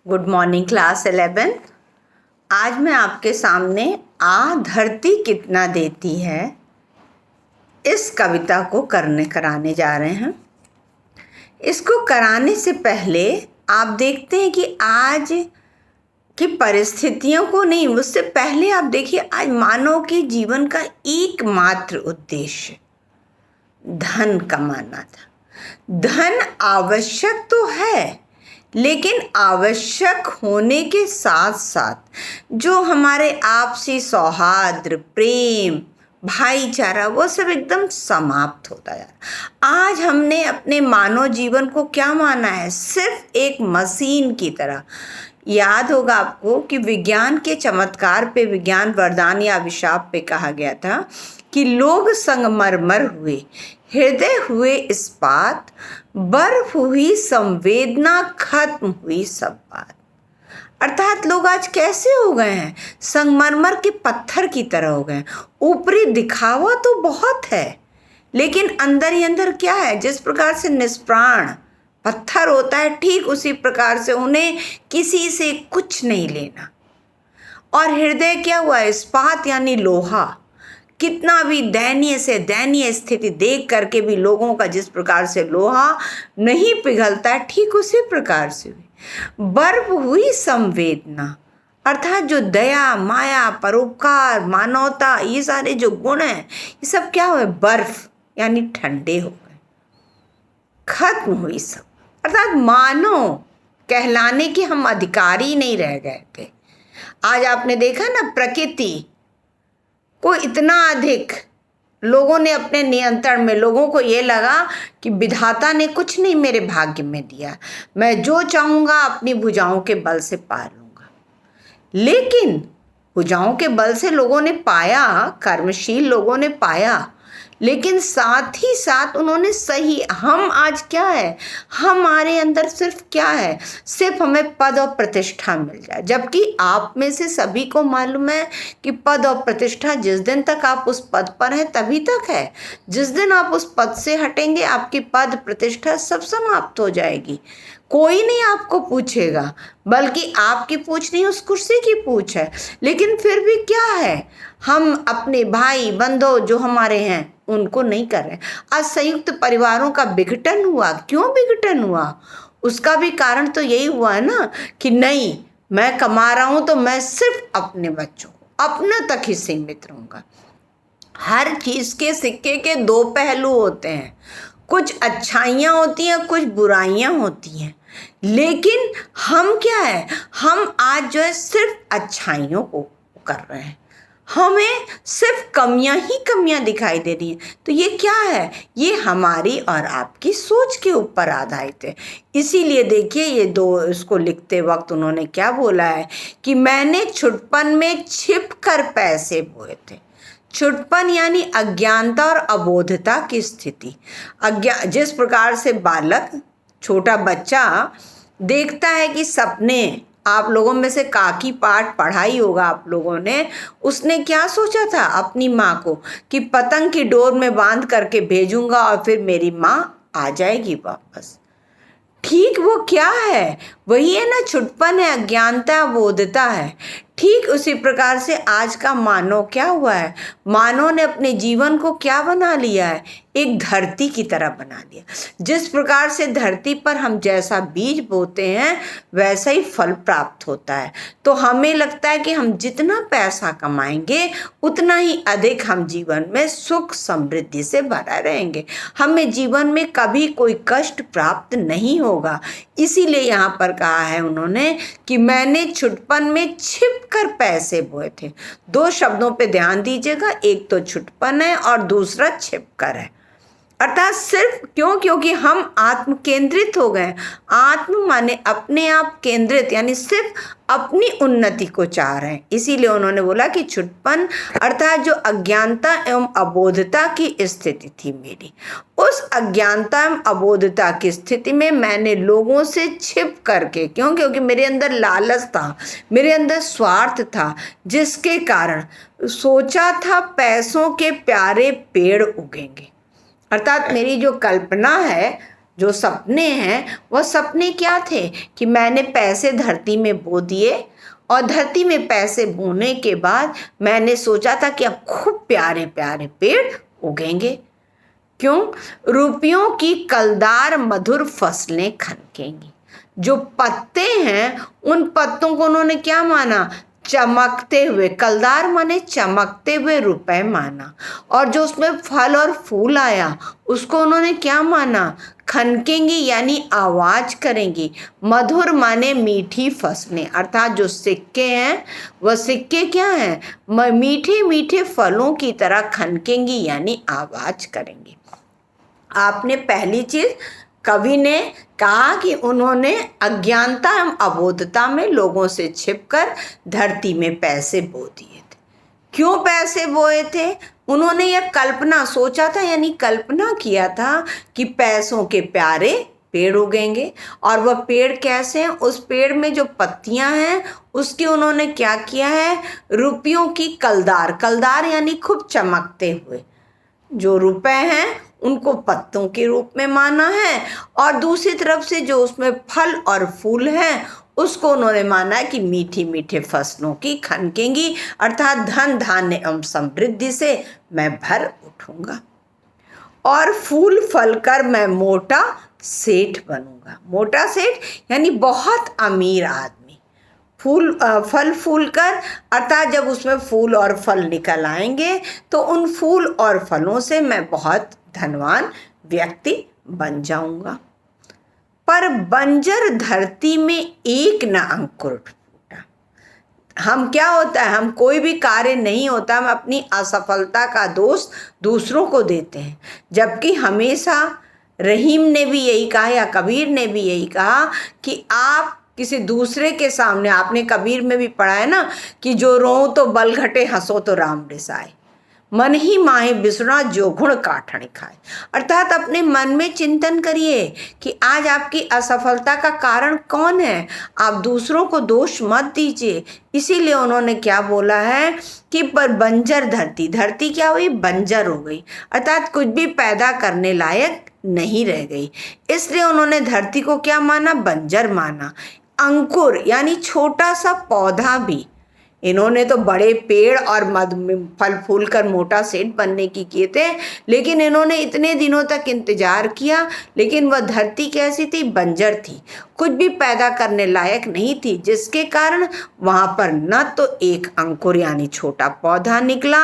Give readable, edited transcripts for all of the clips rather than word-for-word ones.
Good morning class 11। आज मैं आपके सामने आ धरती कितना देती है इस कविता को कराने जा रहे हैं। इसको कराने से पहले आप देखते हैं कि आज की परिस्थितियों को नहीं, उससे पहले आप देखिए आज मानव के जीवन का एकमात्र उद्देश्य धन कमाना था। धन आवश्यक तो है, लेकिन आवश्यक होने के साथ साथ जो हमारे आपसी सौहार्द, प्रेम, भाईचारा वो सब एकदम समाप्त होता जा रहा। आज हमने अपने मानव जीवन को क्या माना है? सिर्फ एक मशीन की तरह। याद होगा आपको कि विज्ञान के चमत्कार पे, विज्ञान वरदान या अभिशाप पे कहा गया था कि लोग संगमरमर हुए, हृदय हुए इस्पात, बर्फ हुई संवेदना, खत्म हुई सब बात। अर्थात लोग आज कैसे हो गए हैं? संगमरमर के पत्थर की तरह हो गए हैं। ऊपरी दिखावा तो बहुत है, लेकिन अंदर ही अंदर क्या है? जिस प्रकार से निष्प्राण पत्थर होता है, ठीक उसी प्रकार से उन्हें किसी से कुछ नहीं लेना। और हृदय क्या हुआ? इस्पात यानी लोहा। कितना भी दयनीय से दयनीय स्थिति देख करके भी लोगों का जिस प्रकार से लोहा नहीं पिघलता है, ठीक उसी प्रकार से हुई। बर्फ हुई संवेदना, अर्थात जो दया, माया, परोपकार, मानवता, ये सारे जो गुण हैं, ये सब क्या हुए? बर्फ यानी ठंडे हो गए, खत्म हुई सब। अर्थात मानव कहलाने के हम अधिकारी नहीं रह गए थे। आज आपने देखा ना, प्रकृति को इतना अधिक लोगों ने अपने नियंत्रण में, लोगों को ये लगा कि विधाता ने कुछ नहीं मेरे भाग्य में दिया, मैं जो चाहूँगा अपनी भुजाओं के बल से पा लूँगा। लेकिन भुजाओं के बल से लोगों ने पाया, कर्मशील लोगों ने पाया, लेकिन साथ ही साथ उन्होंने सही, हम आज क्या है? हमारे अंदर सिर्फ क्या है? सिर्फ हमें पद और प्रतिष्ठा मिल जाए। जबकि आप में से सभी को मालूम है कि पद और प्रतिष्ठा जिस दिन तक आप उस पद पर हैं तभी तक है। जिस दिन आप उस पद से हटेंगे, आपकी पद प्रतिष्ठा सब समाप्त हो जाएगी। कोई नहीं आपको पूछेगा, बल्कि आपकी पूछ नहीं, उस कुर्सी की पूछ है। लेकिन फिर भी क्या है? हम अपने भाई बंधु जो हमारे हैं उनको नहीं कर रहे। आज संयुक्त परिवारों का विघटन हुआ। क्यों विघटन हुआ? उसका भी कारण तो यही हुआ है ना कि नहीं, मैं कमा रहा हूं तो मैं सिर्फ अपने बच्चों को, अपने तक ही सीमित रहूंगा। हर चीज के सिक्के के दो पहलू होते हैं। कुछ अच्छाइयाँ होती हैं, कुछ बुराइयाँ होती हैं। लेकिन हम क्या है? हम आज जो है सिर्फ अच्छाइयों को कर रहे हैं, हमें सिर्फ कमियां ही कमियां दिखाई दे रही हैं। तो ये क्या है? ये हमारी और आपकी सोच के ऊपर आधारित है। इसीलिए देखिए, ये दो, इसको लिखते वक्त उन्होंने क्या बोला है कि मैंने छुटपन में छिप कर पैसे बोए थे। छुटपन यानी अज्ञानता और अबोधता की स्थिति। जिस प्रकार से बालक, छोटा बच्चा देखता है कि सपने, आप लोगों में से काकी पाठ पढ़ाई होगा आप लोगों ने, उसने क्या सोचा था अपनी माँ को कि पतंग की डोर में बांध करके भेजूंगा और फिर मेरी माँ आ जाएगी वापस। ठीक वो क्या है? वही है ना, छुटपन है, अज्ञानता, बोधता है। ठीक उसी प्रकार से आज का मानव क्या हुआ है? मानव ने अपने जीवन को क्या बना लिया है? एक धरती की तरह बना लिया। जिस प्रकार से धरती पर हम जैसा बीज बोते हैं वैसा ही फल प्राप्त होता है। तो हमें लगता है कि हम जितना पैसा कमाएंगे उतना ही अधिक हम जीवन में सुख समृद्धि से भरा रहेंगे, हमें जीवन में कभी कोई कष्ट प्राप्त नहीं होगा। इसीलिए यहाँ पर कहा है उन्होंने कि मैंने छुटपन में छिप कर पैसे बोए थे। दो शब्दों पे ध्यान दीजिएगा, एक तो छुटपन है और दूसरा छिप कर है। अर्थात सिर्फ क्यों? क्योंकि हम आत्म केंद्रित हो गए। आत्म माने अपने आप केंद्रित, यानी सिर्फ अपनी उन्नति को चाह रहे हैं। इसीलिए उन्होंने बोला कि छुटपन अर्थात जो अज्ञानता एवं अबोधता की स्थिति थी मेरी, उस अज्ञानता एवं अबोधता की स्थिति में मैंने लोगों से छिप करके, क्यों? क्योंकि मेरे अंदर लालच था, मेरे अंदर स्वार्थ था, जिसके कारण सोचा था पैसों के प्यारे पेड़ उगेंगे। अर्थात मेरी जो कल्पना है, जो सपने हैं वह सपने क्या थे कि मैंने पैसे धरती में बो दिए और धरती में पैसे बोने के बाद मैंने सोचा था कि अब खूब प्यारे प्यारे पेड़ उगेंगे। क्यों? रुपयों की कलदार मधुर फसलें खनकेंगी। जो पत्ते हैं उन पत्तों को उन्होंने क्या माना? चमकते हुए, कलदार माने चमकते हुए रुपए माना। और जो उसमें फल और फूल आया उसको उन्होंने क्या माना? खनकेंगी यानी आवाज करेंगी। मधुर माने मीठी फसलें, अर्थात जो सिक्के हैं वह सिक्के क्या हैं? मीठे मीठे फलों की तरह खनकेंगी यानी आवाज करेंगी। आपने पहली चीज कवि ने कहा कि उन्होंने अज्ञानता एवं अबोधता में लोगों से छिपकर धरती में पैसे बो दिए थे। क्यों पैसे बोए थे? उन्होंने यह कल्पना सोचा था यानी कल्पना किया था कि पैसों के प्यारे पेड़ उगेंगे। और वह पेड़ कैसे हैं? उस पेड़ में जो पत्तियां हैं उसकी उन्होंने क्या किया है? रुपयों की कलदार, कलदार यानी खूब चमकते हुए जो रुपए हैं उनको पत्तों के रूप में माना है। और दूसरी तरफ से जो उसमें फल और फूल हैं उसको उन्होंने माना कि मीठी मीठे फसलों की खनकेंगी, अर्थात धन धान्य एवं समृद्धि से मैं भर उठूंगा और फूल फल कर मैं मोटा सेठ बनूंगा। मोटा सेठ यानी बहुत अमीर आदमी। फल फूल कर, अर्थात जब उसमें फूल और फल निकल आएंगे तो उन फूल और फलों से मैं बहुत धनवान व्यक्ति बन जाऊंगा। पर बंजर धरती में एक न अंकुर फूटा। हम क्या होता है, हम कोई भी कार्य नहीं होता, हम अपनी असफलता का दोष दूसरों को देते हैं। जबकि हमेशा रहीम ने भी यही कहा या कबीर ने भी यही कहा कि आप किसी दूसरे के सामने, आपने कबीर में भी पढ़ा है ना कि जो रोऊं तो बल घटे, हंसो तो राम रिसाए, मन ही माहे बिसुरा जो गुण काठण खाए। अर्थात अपने मन में चिंतन करिए कि आज आपकी असफलता का कारण कौन है, आप दूसरों को दोष मत दीजिए। इसीलिए उन्होंने क्या बोला है कि पर बंजर धरती, धरती क्या हुई? बंजर हो गई, अर्थात कुछ भी पैदा करने लायक नहीं रह गई। इसलिए उन्होंने धरती को क्या माना? बंजर माना। अंकुर यानी छोटा सा पौधा भी, इन्होंने तो बड़े पेड़ और फल फूल कर मोटा सेठ बनने की किए थे, लेकिन इन्होंने इतने दिनों तक इंतजार किया, लेकिन वह धरती कैसी थी? बंजर थी, कुछ भी पैदा करने लायक नहीं थी, जिसके कारण वहाँ पर न तो एक अंकुर यानी छोटा पौधा निकला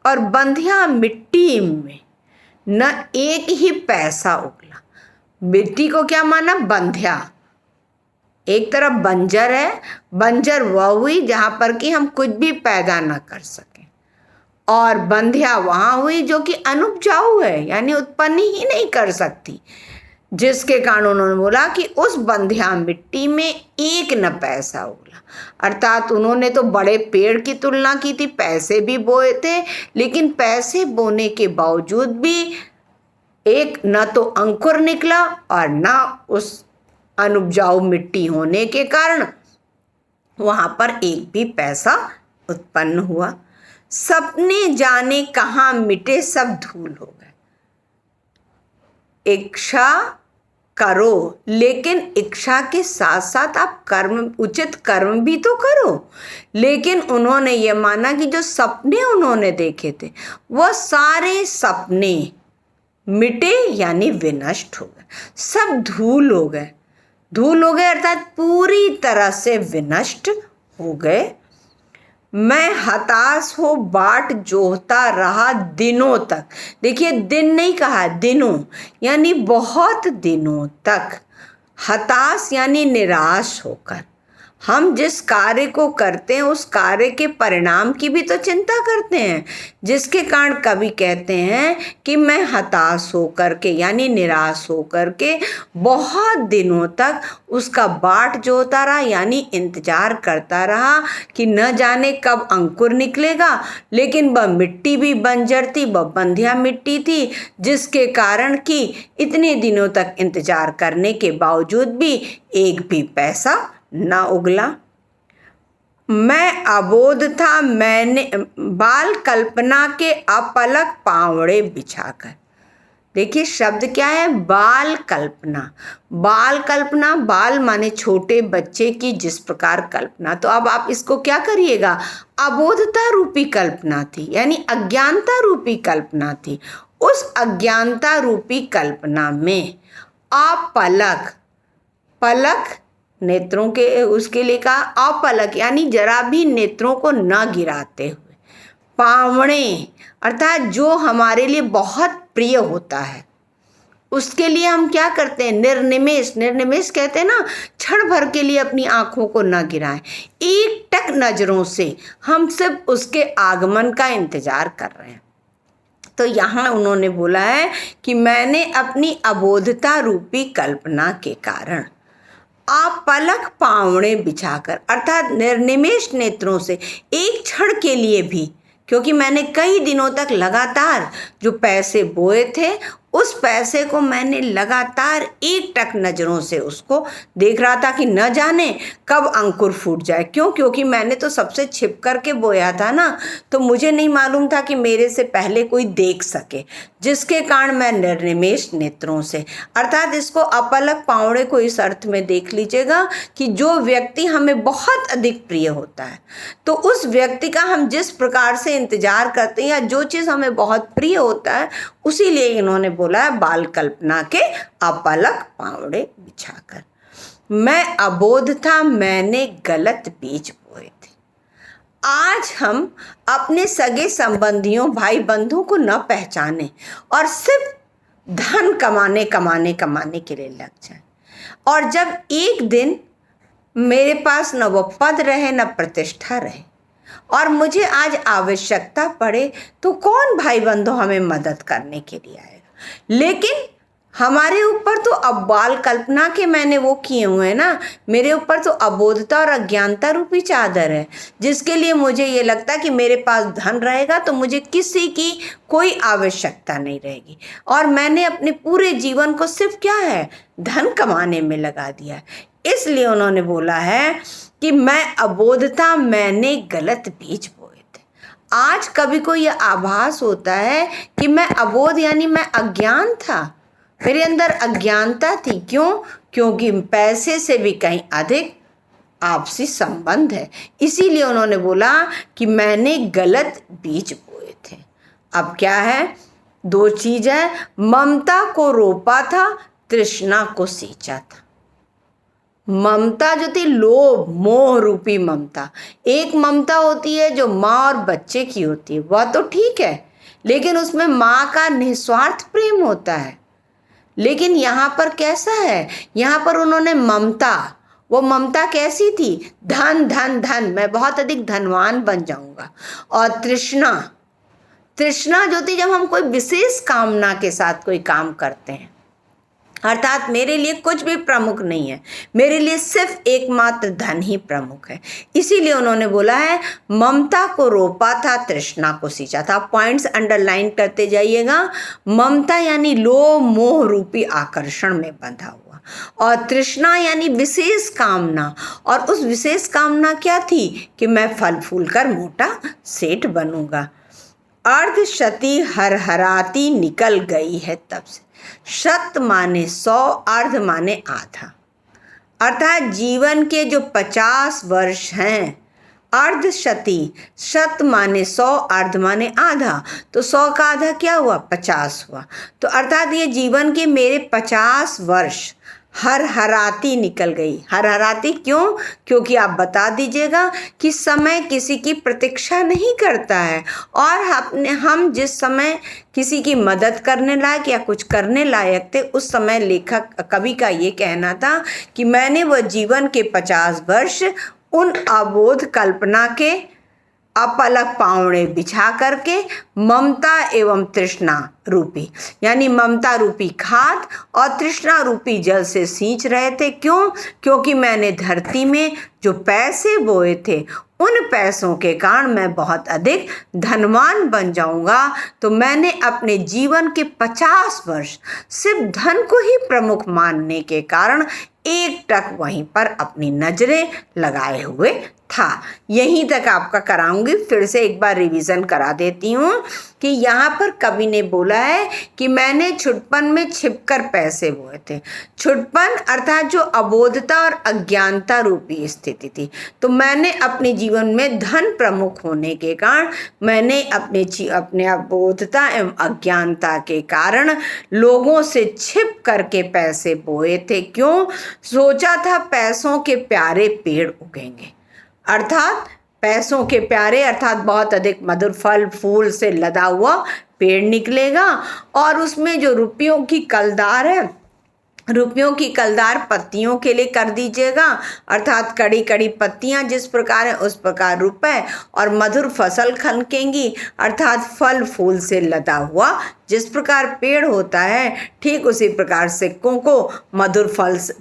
और बंधिया मिट्टी में न एक ही पैसा उगला। मिट्टी को क्या माना? बंधिया। एक तरफ बंजर है, बंजर वह हुई जहाँ पर कि हम कुछ भी पैदा ना कर सकें, और बंधिया वहाँ हुई जो कि अनुपजाऊ है यानी उत्पन्न ही नहीं कर सकती, जिसके कारण उन्होंने बोला कि उस बंधिया मिट्टी में एक न पैसा उगला। अर्थात उन्होंने तो बड़े पेड़ की तुलना की थी, पैसे भी बोए थे, लेकिन पैसे बोने के बावजूद भी एक न तो अंकुर निकला और न उस अनुपजाऊ मिट्टी होने के कारण वहां पर एक भी पैसा उत्पन्न हुआ। सपने जाने कहाँ मिटे सब धूल हो गए। इच्छा करो, लेकिन इच्छा के साथ साथ आप कर्म, उचित कर्म भी तो करो। लेकिन उन्होंने ये माना कि जो सपने उन्होंने देखे थे वह सारे सपने मिटे यानी विनष्ट हो गए, सब धूल हो गए। धूल हो गए अर्थात पूरी तरह से विनष्ट हो गए। मैं हताश हो बाट जोहता रहा दिनों तक। देखिए दिन नहीं कहा, दिनों यानी बहुत दिनों तक। हताश यानी निराश होकर। हम जिस कार्य को करते हैं उस कार्य के परिणाम की भी तो चिंता करते हैं, जिसके कारण कवि कहते हैं कि मैं हताश होकर के यानी निराश होकर के बहुत दिनों तक उसका बाट जोता रहा यानी इंतजार करता रहा कि न जाने कब अंकुर निकलेगा। लेकिन वह मिट्टी भी बंजर थी, वह बंधिया मिट्टी थी, जिसके कारण कि इतने दिनों तक इंतजार करने के बावजूद भी एक भी पैसा न उगला। मैं अबोध था, मैंने बाल कल्पना के अपलक पावड़े बिछाकर। देखिए शब्द क्या है, बाल कल्पना। बाल कल्पना, बाल माने छोटे बच्चे की जिस प्रकार कल्पना। तो अब आप इसको क्या करिएगा, अबोधता रूपी कल्पना थी, यानी अज्ञानता रूपी कल्पना थी। उस अज्ञानता रूपी कल्पना में अपलक, पलक नेत्रों के उसके लिए कहा, अपलक यानी जरा भी नेत्रों को न गिराते हुए, पावणे अर्थात जो हमारे लिए बहुत प्रिय होता है उसके लिए हम क्या करते हैं, निर्निमेष, निर्निमेष कहते हैं ना, क्षण भर के लिए अपनी आंखों को न गिराएं, एक टक नजरों से हम सिर्फ उसके आगमन का इंतजार कर रहे हैं। तो यहाँ उन्होंने बोला है कि मैंने अपनी अबोधता रूपी कल्पना के कारण आप पलक पावणे बिछाकर, अर्थात निर्निमेष नेत्रों से एक क्षण के लिए भी, क्योंकि मैंने कई दिनों तक लगातार जो पैसे बोए थे उस पैसे को मैंने लगातार एक टक नज़रों से उसको देख रहा था कि न जाने कब अंकुर फूट जाए। क्यों? क्योंकि मैंने तो सबसे छिप कर के बोया था ना, तो मुझे नहीं मालूम था कि मेरे से पहले कोई देख सके, जिसके कारण मैं निर्निमेष नेत्रों से, अर्थात इसको अपलक पावड़े को इस अर्थ में देख लीजिएगा कि जो व्यक्ति हमें बहुत अधिक प्रिय होता है तो उस व्यक्ति का हम जिस प्रकार से इंतजार करते हैं या जो चीज़ हमें बहुत प्रिय होता है, उसी लिए इन्होंने बोला है बाल कल्पना के अपलक पावड़े बिछाकर। मैं अबोध था, मैंने गलत बीज बोए थे। आज हम अपने सगे संबंधियों भाई बंधुओं को न पहचाने और सिर्फ धन कमाने कमाने कमाने के लिए लग जाए, और जब एक दिन मेरे पास न वो पद रहे न प्रतिष्ठा रहे और मुझे आज आवश्यकता पड़े तो कौन भाई बंधु हमें मदद करने के लिए आएगा। लेकिन हमारे ऊपर तो अब बाल कल्पना के मैंने वो किए हुए हैं ना, मेरे ऊपर तो अबोधता और अज्ञानता रूपी चादर है, जिसके लिए मुझे ये लगता है कि मेरे पास धन रहेगा तो मुझे किसी की कोई आवश्यकता नहीं रहेगी, और मैंने अपने पूरे जीवन को सिर्फ क्या है, धन कमाने में लगा दिया है। इसलिए उन्होंने बोला है कि मैं अबोध था, मैंने गलत बीज बोए थे। आज कभी को यह आभास होता है कि मैं अबोध यानी मैं अज्ञान था, मेरे अंदर अज्ञानता थी। क्यों? क्योंकि पैसे से भी कहीं अधिक आपसी संबंध है। इसीलिए उन्होंने बोला कि मैंने गलत बीज बोए थे। अब क्या है, दो चीज है, ममता को रोपा था, तृष्णा को सींचा था। ममता जो थी, लोभ मोह रूपी ममता, एक ममता होती है जो माँ और बच्चे की होती है, वह तो ठीक है, लेकिन उसमें माँ का निस्वार्थ प्रेम होता है। लेकिन यहाँ पर कैसा है, यहाँ पर उन्होंने ममता, वो ममता कैसी थी, धन धन धन, मैं बहुत अधिक धनवान बन जाऊंगा। और तृष्णा, तृष्णा जो थी जब हम कोई विशेष कामना के साथ कोई काम करते हैं, अर्थात मेरे लिए कुछ भी प्रमुख नहीं है, मेरे लिए सिर्फ एकमात्र धन ही प्रमुख है। इसीलिए उन्होंने बोला है ममता को रोपा था, तृष्णा को सींचा था। पॉइंट्स अंडरलाइन करते जाइएगा। ममता यानी लोभ मोह रूपी आकर्षण में बंधा हुआ, और तृष्णा यानी विशेष कामना, और उस विशेष कामना क्या थी कि मैं फल फूल कर मोटा सेठ बनूंगा। अर्ध शती हरहराती निकल गई है तब से। शत माने 100, अर्ध माने आधा, अर्थात जीवन के जो 50 वर्ष हैं, अर्ध शती, शत माने 100, अर्ध माने आधा, तो 100 का आधा क्या हुआ, 50 हुआ। तो अर्थात ये जीवन के मेरे 50 वर्ष हर हराती निकल गई। हर हराती क्यों? क्योंकि आप बता दीजिएगा कि समय किसी की प्रतीक्षा नहीं करता है, और हम जिस समय किसी की मदद करने लायक या कुछ करने लायक थे, उस समय लेखक कवि का ये कहना था कि मैंने वह जीवन के 50 वर्ष उन अबोध कल्पना के अपलक पावड़े बिछा करके ममता एवं तृष्णा रूपी, यानी ममता रूपी खाद और तृष्णा रूपी जल से सींच रहे थे। क्यों? क्योंकि मैंने धरती में जो पैसे बोए थे, उन पैसों के कारण मैं बहुत अधिक धनवान बन जाऊंगा। तो मैंने अपने जीवन के 50 वर्ष सिर्फ धन को ही प्रमुख मानने के कारण एक टक वहीं पर अपनी नजरें लगाए हुए था। हाँ, यहीं तक आपका कराऊंगी। फिर से एक बार रिवीजन करा देती हूँ कि यहाँ पर कवि ने बोला है कि मैंने छुटपन में छिपकर पैसे बोए थे। छुटपन अर्थात जो अबोधता और अज्ञानता रूपी स्थिति थी। तो मैंने अपने जीवन में धन प्रमुख होने के कारण मैंने अपने अबोधता एवं अज्ञानता के कारण लोगों से छिप करके पैसे बोए थे। क्यों? सोचा था पैसों के प्यारे पेड़ उगेंगे, अर्थात पैसों के प्यारे अर्थात बहुत अधिक मधुर फल फूल से लदा हुआ पेड़ निकलेगा और उसमें जो रुपयों की कलदार है, रुपयों की कलदार पत्तियों के लिए कर दीजिएगा, अर्थात कड़ी कड़ी पत्तियां जिस प्रकार है उस प्रकार रुपए, और मधुर फसल खनकेंगी अर्थात फल फूल से लदा हुआ जिस प्रकार पेड़ होता है ठीक उसी प्रकार सिक्कों को मधुर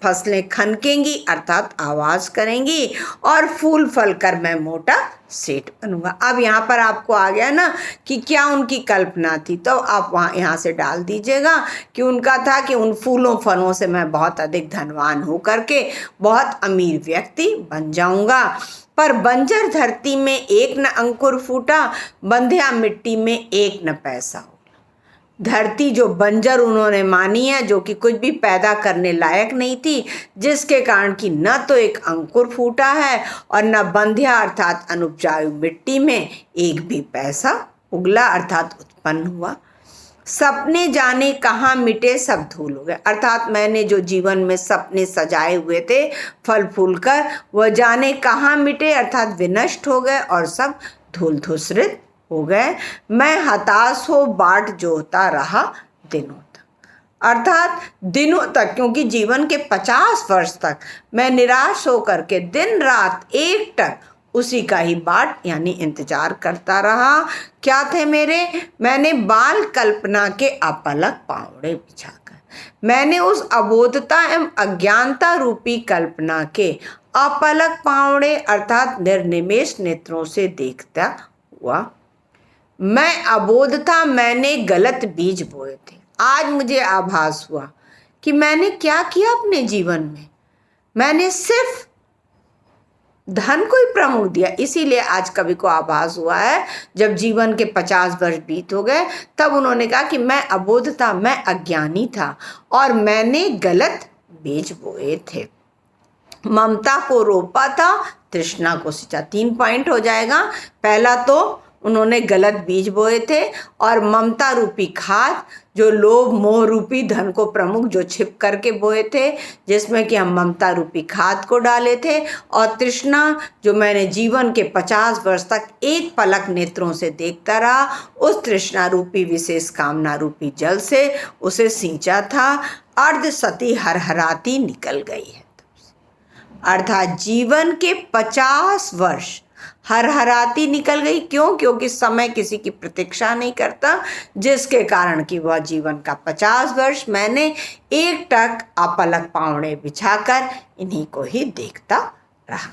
फसलें खनकेंगी अर्थात आवाज़ करेंगी और फूल फल कर मैं मोटा सेठ बनूंगा। अब यहाँ पर आपको आ गया ना कि क्या उनकी कल्पना थी, तो आप यहाँ से डाल दीजिएगा कि उनका था कि उन फूलों फलों से मैं बहुत अधिक धनवान हो करके बहुत अमीर व्यक्ति बन जाऊंगा। पर बंजर धरती में एक न अंकुर फूटा, बंधिया मिट्टी में एक न पैसा हो। धरती जो बंजर उन्होंने मानी है, जो कि कुछ भी पैदा करने लायक नहीं थी, जिसके कारण कि न तो एक अंकुर फूटा है और न बंध्या अर्थात अनुपजाऊ मिट्टी में एक भी पैसा उगला अर्थात उत्पन्न हुआ। सपने जाने कहाँ मिटे सब धूल हो गए, अर्थात मैंने जो जीवन में सपने सजाए हुए थे फल फूल कर वह जाने कहाँ मिटे अर्थात विनष्ट हो गए और सब धूल धूसरित हो गए। मैं हताश हो बाट जोता रहा दिनों तक, अर्थात दिनों तक, क्योंकि जीवन के 50 वर्ष तक मैं निराश होकर के दिन रात एक टक उसी का ही बाट यानी इंतजार करता रहा। क्या थे मेरे? मैंने बाल कल्पना के अपलक पावड़े बिछाकर मैंने उस अबोधता एवं अज्ञानता रूपी कल्पना के अपलक पावड़े अर्थात निर्निमेष नेत्रों से देखता हुआ। मैं अबोध था, मैंने गलत बीज बोए थे। आज मुझे आभास हुआ कि मैंने क्या किया अपने जीवन में, मैंने सिर्फ धन को ही प्रमुख दिया। इसीलिए आज कवि को आभास हुआ है जब जीवन के 50 वर्ष बीत हो गए तब उन्होंने कहा कि मैं अबोध था, मैं अज्ञानी था और मैंने गलत बीज बोए थे। ममता को रोपा था, तृष्णा को सिंचा। 3 पॉइंट हो जाएगा। पहला तो उन्होंने गलत बीज बोए थे और ममता रूपी खाद जो लोभ मोह रूपी धन को प्रमुख जो छिप करके बोए थे, जिसमें कि हम ममता रूपी खाद को डाले थे, और तृष्णा जो मैंने जीवन के 50 वर्ष तक एक पलक नेत्रों से देखता रहा, उस तृष्णा रूपी विशेष कामना रूपी जल से उसे सींचा था। अर्ध सती हरहराती निकल गई है, अर्थात जीवन के 50 वर्ष हरहराती निकल गई। क्यों? क्योंकि समय किसी की प्रतीक्षा नहीं करता, जिसके कारण कि वह जीवन का 50 वर्ष मैंने एक टक अपलक पावड़े बिछाकर इन्हीं को ही देखता रहा।